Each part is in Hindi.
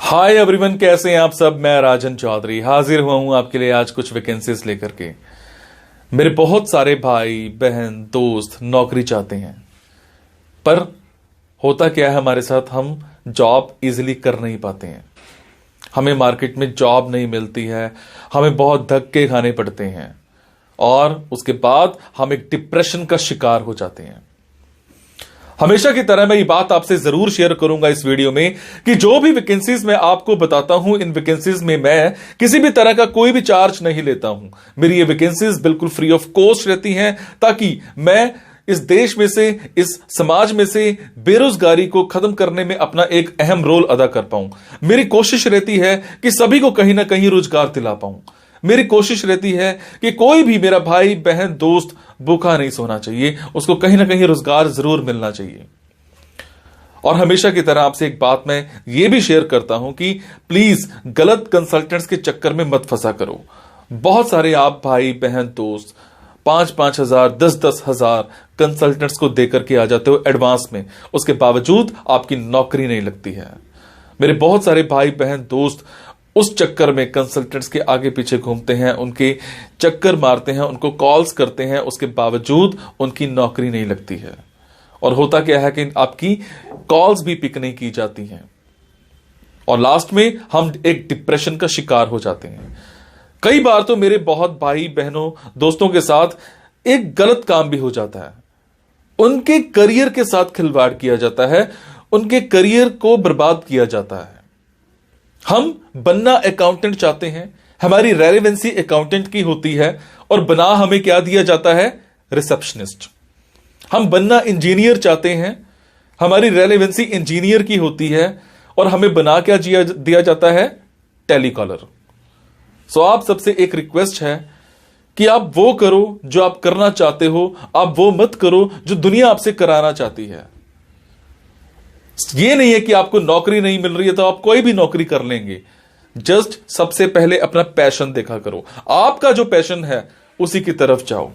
हाय एवरीवन, कैसे हैं आप सब। मैं राजन चौधरी हाजिर हुआ हूं आपके लिए आज कुछ वैकेंसीज लेकर के। मेरे बहुत सारे भाई बहन दोस्त नौकरी चाहते हैं, पर होता क्या है हमारे साथ, हम जॉब इजीली कर नहीं पाते हैं। हमें मार्केट में जॉब नहीं मिलती है, हमें बहुत धक्के खाने पड़ते हैं और उसके बाद हम एक डिप्रेशन का शिकार हो जाते हैं। हमेशा की तरह मैं ये बात आपसे जरूर शेयर करूंगा इस वीडियो में कि जो भी वैकेंसीज मैं आपको बताता हूं, इन वैकेंसीज में मैं किसी भी तरह का कोई भी चार्ज नहीं लेता हूं। मेरी ये वैकेंसीज बिल्कुल फ्री ऑफ कॉस्ट रहती हैं, ताकि मैं इस देश में से, इस समाज में से बेरोजगारी को खत्म करने में अपना एक अहम रोल अदा कर पाऊं। मेरी कोशिश रहती है कि सभी को कहीं ना कहीं रोजगार दिला पाऊं। मेरी कोशिश रहती है कि कोई भी मेरा भाई बहन दोस्त भूखा नहीं सोना चाहिए, उसको कहीं ना कहीं रोजगार जरूर मिलना चाहिए। और हमेशा की तरह आपसे एक बात मैं ये भी शेयर करता हूं कि प्लीज गलत कंसल्टेंट्स के चक्कर में मत फंसा करो। बहुत सारे आप भाई बहन दोस्त 5-5 हजार 10-10 हजार कंसल्टेंट्स को देकर के आ जाते हो एडवांस में, उसके बावजूद आपकी नौकरी नहीं लगती है। मेरे बहुत सारे भाई बहन दोस्त उस चक्कर में कंसल्टेंट्स के आगे पीछे घूमते हैं, उनके चक्कर मारते हैं, उनको कॉल्स करते हैं, उसके बावजूद उनकी नौकरी नहीं लगती है। और होता क्या है कि आपकी कॉल्स भी पिक नहीं की जाती हैं और लास्ट में हम एक डिप्रेशन का शिकार हो जाते हैं। कई बार तो मेरे बहुत भाई बहनों दोस्तों के साथ एक गलत काम भी हो जाता है। उनके करियर के साथ खिलवाड़ किया जाता है, उनके करियर को बर्बाद किया जाता है। हम बनना अकाउंटेंट चाहते हैं, हमारी रेलेवेंसी अकाउंटेंट की होती है और बना हमें क्या दिया जाता है, रिसेप्शनिस्ट। हम बनना इंजीनियर चाहते हैं, हमारी रेलेवेंसी इंजीनियर की होती है और हमें बना क्या दिया जाता है, टेलीकॉलर। सो आप सबसे एक रिक्वेस्ट है कि आप वो करो जो आप करना चाहते हो, आप वो मत करो जो दुनिया आपसे कराना चाहती है। ये नहीं है कि आपको नौकरी नहीं मिल रही है तो आप कोई भी नौकरी कर लेंगे। जस्ट सबसे पहले अपना पैशन देखा करो, आपका जो पैशन है उसी की तरफ जाओ।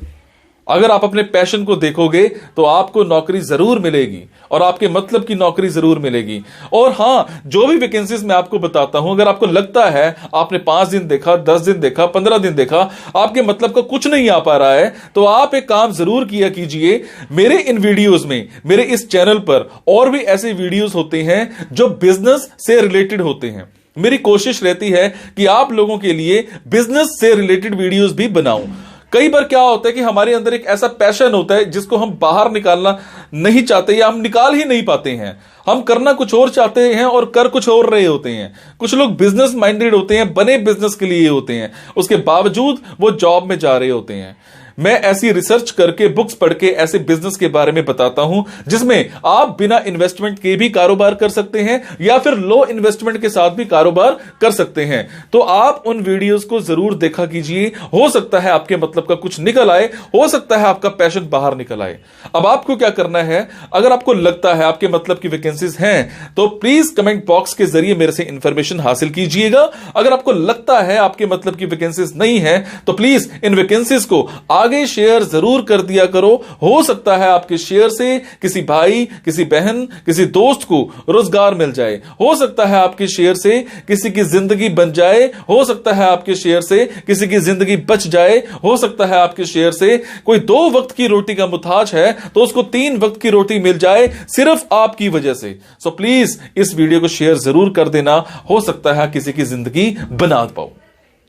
अगर आप अपने पैशन को देखोगे तो आपको नौकरी जरूर मिलेगी और आपके मतलब की नौकरी जरूर मिलेगी। और हां, जो भी वैकेंसीज मैं आपको बताता हूं, अगर आपको लगता है आपने 5 दिन देखा, 10 दिन देखा, 15 दिन देखा, आपके मतलब का कुछ नहीं आ पा रहा है, तो आप एक काम जरूर किया कीजिए। मेरे इन वीडियोस में, मेरे इस चैनल पर और भी ऐसे वीडियोस होते हैं जो बिजनेस से रिलेटेड होते हैं। मेरी कोशिश रहती है कि आप लोगों के लिए बिजनेस से रिलेटेड वीडियोस भी बनाऊं। कई बार क्या होता है कि हमारे अंदर एक ऐसा पैशन होता है जिसको हम बाहर निकालना नहीं चाहते या हम निकाल ही नहीं पाते हैं। हम करना कुछ और चाहते हैं और कर कुछ और रहे होते हैं। कुछ लोग बिजनेस माइंडेड होते हैं, बने बिजनेस के लिए होते हैं, उसके बावजूद वो जॉब में जा रहे होते हैं। मैं ऐसी रिसर्च करके, बुक्स पढ़ के ऐसे बिजनेस के बारे में बताता हूं जिसमें आप बिना इन्वेस्टमेंट के भी कारोबार कर सकते हैं या फिर लो इन्वेस्टमेंट के साथ भी कारोबार कर सकते हैं। तो आप उन वीडियोस को जरूर देखा कीजिए। हो सकता है आपके मतलब का कुछ निकल आए, हो सकता है आपका पैशन बाहर निकल आए। अब आपको क्या करना है, अगर आपको लगता है आपके मतलब की वैकेंसीज हैं तो प्लीज कमेंट बॉक्स के जरिए मेरे से इंफॉर्मेशन हासिल कीजिएगा। अगर आपको लगता है आपके मतलब की वैकेंसीज नहीं है तो प्लीज इन वैकेंसीज को आगे शेयर जरूर कर दिया करो। हो सकता है आपके शेयर से किसी भाई, किसी बहन, किसी दोस्त को रोजगार मिल जाए। हो सकता है आपके शेयर से किसी की जिंदगी बन जाए। हो सकता है आपके शेयर से किसी की जिंदगी बच जाए। हो सकता है आपके शेयर से कोई 2 वक्त की रोटी का मुताज है तो उसको 3 वक्त की रोटी मिल जाए, सिर्फ आपकी वजह से। सो प्लीज इस वीडियो को शेयर जरूर कर देना। हो सकता है किसी की जिंदगी बना पाओ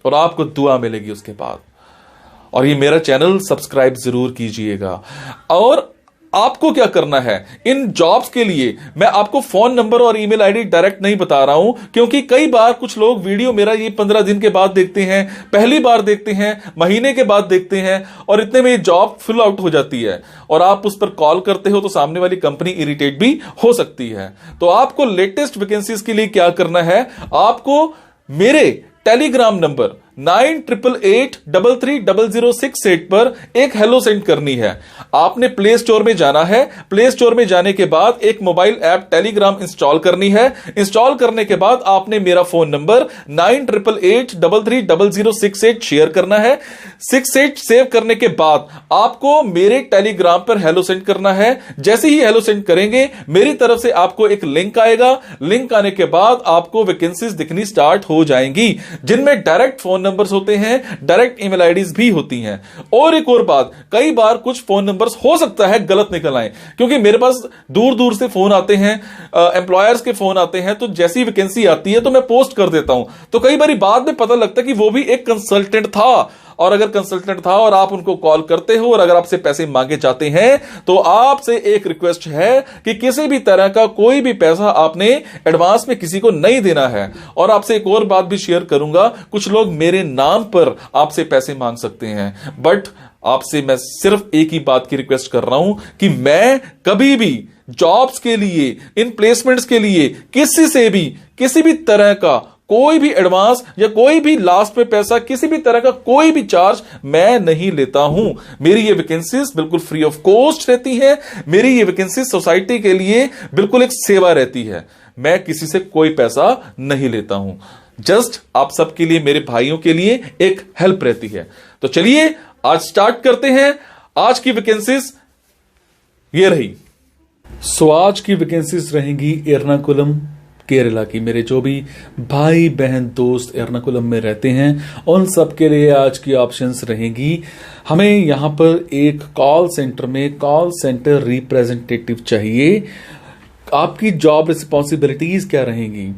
और आपको दुआ मिलेगी उसके बाद। और ये मेरा चैनल सब्सक्राइब जरूर कीजिएगा। और आपको क्या करना है, इन जॉब्स के लिए मैं आपको फोन नंबर और ईमेल आईडी डायरेक्ट नहीं बता रहा हूं, क्योंकि कई बार कुछ लोग वीडियो मेरा ये 15 दिन के बाद देखते हैं, पहली बार देखते हैं, महीने के बाद देखते हैं और इतने में ये जॉब फिल आउट हो जाती है और आप उस पर कॉल करते हो तो सामने वाली कंपनी इरिटेट भी हो सकती है। तो आपको लेटेस्ट वैकेंसीज के लिए क्या करना है, आपको मेरे टेलीग्राम नंबर 9888330068 पर एक हेलो सेंड करनी है। आपने प्ले स्टोर में जाना है, प्ले स्टोर में जाने के बाद एक मोबाइल ऐप टेलीग्राम इंस्टॉल करनी है। इंस्टॉल करने के बाद आपने मेरा फोन नंबर 9888330068 शेयर करना है। 68 सेव करने के बाद आपको मेरे टेलीग्राम पर हेलो सेंड करना है। जैसे ही हेलो सेंड करेंगे मेरी तरफ से आपको एक लिंक आएगा। लिंक आने के बाद आपको वैकेंसीज दिखनी स्टार्ट हो जाएंगी, जिनमें डायरेक्ट फोन नंबर्स होते हैं, डायरेक्ट ईमेल आईडीज भी होती हैं। और एक और बात, कई बार कुछ फोन नंबर्स हो सकता है गलत निकल आए, क्योंकि मेरे पास दूर दूर से फोन आते हैं, एम्प्लॉयर्स के फोन आते हैं, तो जैसी वैकेंसी आती है तो मैं पोस्ट कर देता हूं। तो कई बार बाद में पता लगता है कि वो भी एक कंसल्टेंट था, और अगर कंसल्टेंट था और आप उनको कॉल करते हो और अगर आपसे पैसे मांगे जाते हैं, तो आपसे एक रिक्वेस्ट है कि किसी भी तरह का कोई भी पैसा आपने एडवांस में किसी को नहीं देना है। और आपसे एक और बात भी शेयर करूंगा, कुछ लोग मेरे नाम पर आपसे पैसे मांग सकते हैं, बट आपसे मैं सिर्फ एक ही बात की रिक्वेस्ट कर रहा हूं कि मैं कभी भी जॉब्स के लिए, इन प्लेसमेंट्स के लिए किसी से भी किसी भी तरह का कोई भी एडवांस या कोई भी लास्ट में पैसा, किसी भी तरह का कोई भी चार्ज मैं नहीं लेता हूं। मेरी ये वैकेंसीज बिल्कुल फ्री ऑफ कॉस्ट रहती है। मेरी ये वैकेंसीज सोसाइटी के लिए बिल्कुल एक सेवा रहती है। मैं किसी से कोई पैसा नहीं लेता हूं, जस्ट आप सबके लिए, मेरे भाइयों के लिए एक हेल्प रहती है। तो चलिए आज स्टार्ट करते हैं। आज की वैकेंसीज ये रही। सो आज की वैकेंसीज रहेंगी एर्नाकुलम केरला की। मेरे जो भी भाई बहन दोस्त एर्नाकुलम में रहते हैं उन सब के लिए आज की ऑप्शंस रहेंगी। हमें यहां पर एक कॉल सेंटर में कॉल सेंटर रिप्रेजेंटेटिव चाहिए। आपकी जॉब रिस्पॉन्सिबिलिटीज क्या रहेंगी?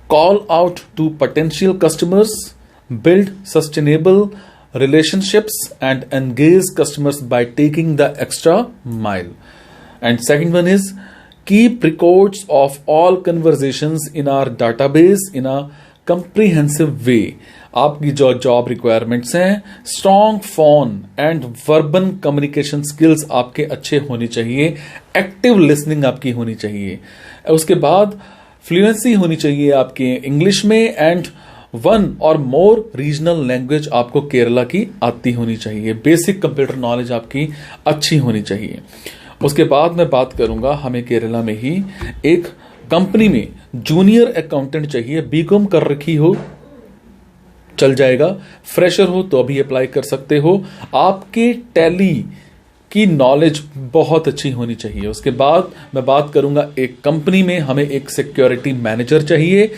Call out to potential customers, build sustainable relationships and engage customers by taking the extra mile. And second one is keep records of all conversations in our database in a comprehensive way. आपकी जो जॉब रिक्वायरमेंट्स हैं, strong phone and verbal communication skills आपके अच्छे होनी चाहिए, एक्टिव लिसनिंग आपकी होनी चाहिए। उसके बाद फ्लुएंसी होनी चाहिए आपके इंग्लिश में, एंड 1 और मोर रीजनल लैंग्वेज आपको केरला की आती होनी चाहिए। बेसिक कंप्यूटर नॉलेज आपकी अच्छी होनी चाहिए। उसके बाद मैं बात करूंगा, हमें केरला में ही एक कंपनी में जूनियर अकाउंटेंट चाहिए। बीकॉम कर रखी हो चल जाएगा, फ्रेशर हो तो अभी अप्लाई कर सकते हो। आपके टैली की नॉलेज बहुत अच्छी होनी चाहिए। उसके बाद मैं बात करूंगा, एक कंपनी में हमें एक सिक्योरिटी मैनेजर चाहिए।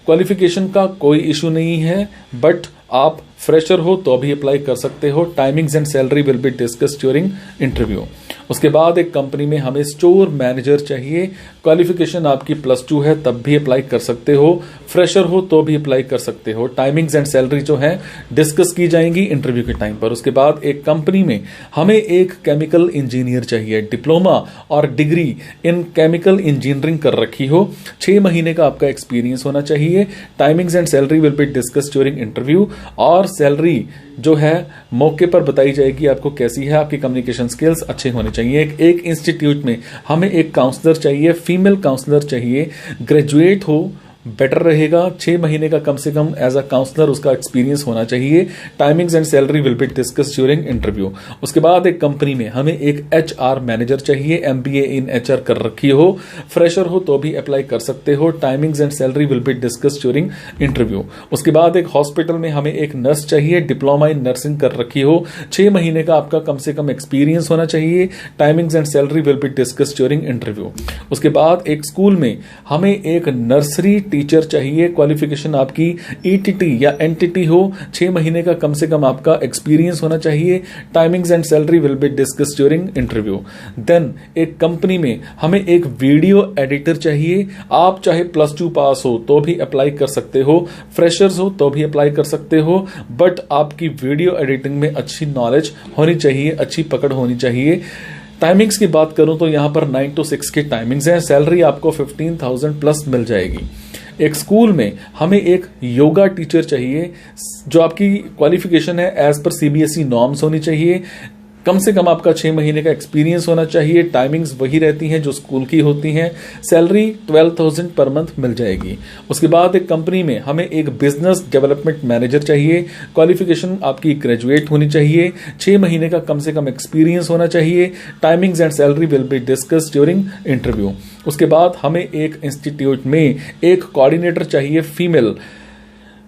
क्वालिफिकेशन का कोई इशू नहीं है, बट आप फ्रेशर हो तो अभी अप्लाई कर सकते हो। Timings and salary will be discussed during interview. उसके बाद एक कंपनी में हमें स्टोर मैनेजर चाहिए। क्वालिफिकेशन आपकी +2 है तब भी अप्लाई कर सकते हो, फ्रेशर हो तो भी अप्लाई कर सकते हो। टाइमिंग्स एंड सैलरी जो है डिस्कस की जाएंगी इंटरव्यू के टाइम पर। उसके बाद एक कंपनी में हमें एक केमिकल इंजीनियर चाहिए। डिप्लोमा और डिग्री इन केमिकल इंजीनियरिंग कर रखी हो, 6 महीने का आपका एक्सपीरियंस होना चाहिए। Timings and salary will be discussed during interview, और सैलरी जो है मौके पर बताई जाएगी आपको कैसी है। आपकी कम्युनिकेशन स्किल्स अच्छे होने चाहिए। एक इंस्टीट्यूट में हमें एक काउंसलर चाहिए, फीमेल काउंसलर चाहिए, ग्रेजुएट हो बेटर रहेगा। 6 महीने का कम से कम एज अ काउंसलर उसका एक्सपीरियंस होना चाहिए। Timings and salary will be discussed during interview. उसके बाद एक कंपनी में हमें एक HR मैनेजर चाहिए, MBA इन HR कर रखी हो, फ्रेशर हो तो भी अप्लाई कर सकते हो। Timings and salary will be discussed during interview. उसके बाद एक हॉस्पिटल में हमें एक नर्स चाहिए, डिप्लोमा इन नर्सिंग कर रखी हो, 6 महीने का आपका कम से कम एक्सपीरियंस होना चाहिए। Timings and salary will be discussed during interview. उसके बाद एक स्कूल में हमें एक नर्सरी टीचर चाहिए। क्वालिफिकेशन आपकी ETT या NTT हो, 6 महीने का कम से कम आपका एक्सपीरियंस होना चाहिए। Timings and salary will be discussed during interview. Then एक कंपनी में हमें एक वीडियो एडिटर चाहिए। आप चाहे +2 पास हो तो भी अप्लाई कर सकते हो, फ्रेशर्स हो तो भी अप्लाई कर सकते हो, बट आपकी वीडियो एडिटिंग में अच्छी नॉलेज होनी चाहिए, अच्छी पकड़ होनी चाहिए। टाइमिंग्स की बात करूं तो यहां पर 9 to 6 की टाइमिंग्स हैं। सैलरी आपको 15,000 प्लस मिल जाएगी। एक स्कूल में हमें एक योगा टीचर चाहिए, जो आपकी क्वालिफिकेशन है एज पर CBSE नॉर्म्स होनी चाहिए। कम से कम आपका 6 महीने का एक्सपीरियंस होना चाहिए। टाइमिंग्स वही रहती हैं जो स्कूल की होती हैं। सैलरी 12,000 पर मंथ मिल जाएगी। उसके बाद एक कंपनी में हमें एक बिजनेस डेवलपमेंट मैनेजर चाहिए। क्वालिफिकेशन आपकी ग्रेजुएट होनी चाहिए। 6 महीने का कम से कम एक्सपीरियंस होना चाहिए। Timings and salary will be discussed during interview. उसके बाद हमें एक इंस्टीट्यूट में एक कोऑर्डिनेटर चाहिए, फीमेल,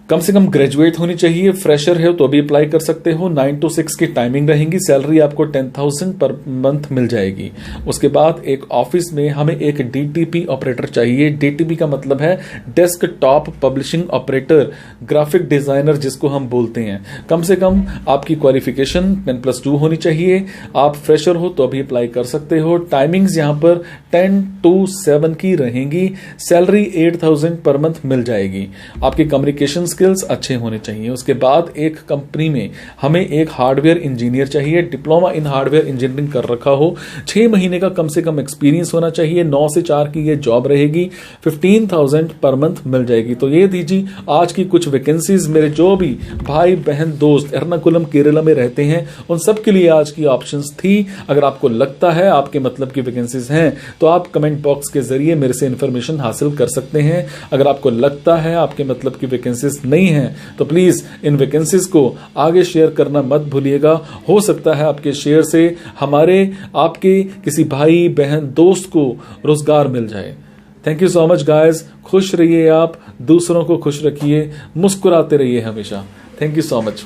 कम से कम ग्रेजुएट होनी चाहिए। फ्रेशर है तो अभी अप्लाई कर सकते हो। 9 to 6 की टाइमिंग रहेंगी। सैलरी आपको 10,000 पर मंथ मिल जाएगी। उसके बाद एक ऑफिस में हमें एक डीटीपी ऑपरेटर चाहिए। डीटीपी का मतलब है desktop publishing operator, graphic designer जिसको हम बोलते हैं। कम से कम आपकी क्वालिफिकेशन 10+2 होनी चाहिए। आप फ्रेशर हो तो अभी अप्लाई कर सकते हो। टाइमिंग्स यहां पर 10 to 7 की रहेंगी। सैलरी 8,000 पर मंथ मिल जाएगी। आपकी कम्युनिकेशन स्किल्स अच्छे होने चाहिए। उसके बाद एक कंपनी में हमें एक हार्डवेयर इंजीनियर चाहिए। डिप्लोमा इन हार्डवेयर इंजीनियरिंग कर रखा हो। 6 महीने का कम से कम एक्सपीरियंस होना चाहिए। 9 से 4 की ये जॉब रहेगी। 15,000 पर मंथ मिल जाएगी। तो ये दीजिए आज की कुछ वैकेंसीज। मेरे जो भी भाई बहन दोस्त एर्नाकुलम केरला में रहते हैं उन सब के लिए आज की ऑप्शंस थी। अगर आपको लगता है आपके मतलब की वैकेंसीज हैं तो आप कमेंट बॉक्स के जरिए मेरे से इंफॉर्मेशन हासिल कर सकते हैं। अगर आपको लगता है आपके मतलब की वैकेंसीज नहीं है तो प्लीज इन वैकेंसीज को आगे शेयर करना मत भूलिएगा। हो सकता है आपके शेयर से हमारे आपके किसी भाई बहन दोस्त को रोजगार मिल जाए। Thank you so much guys. खुश रहिए, आप दूसरों को खुश रखिए, मुस्कुराते रहिए हमेशा। Thank you so much.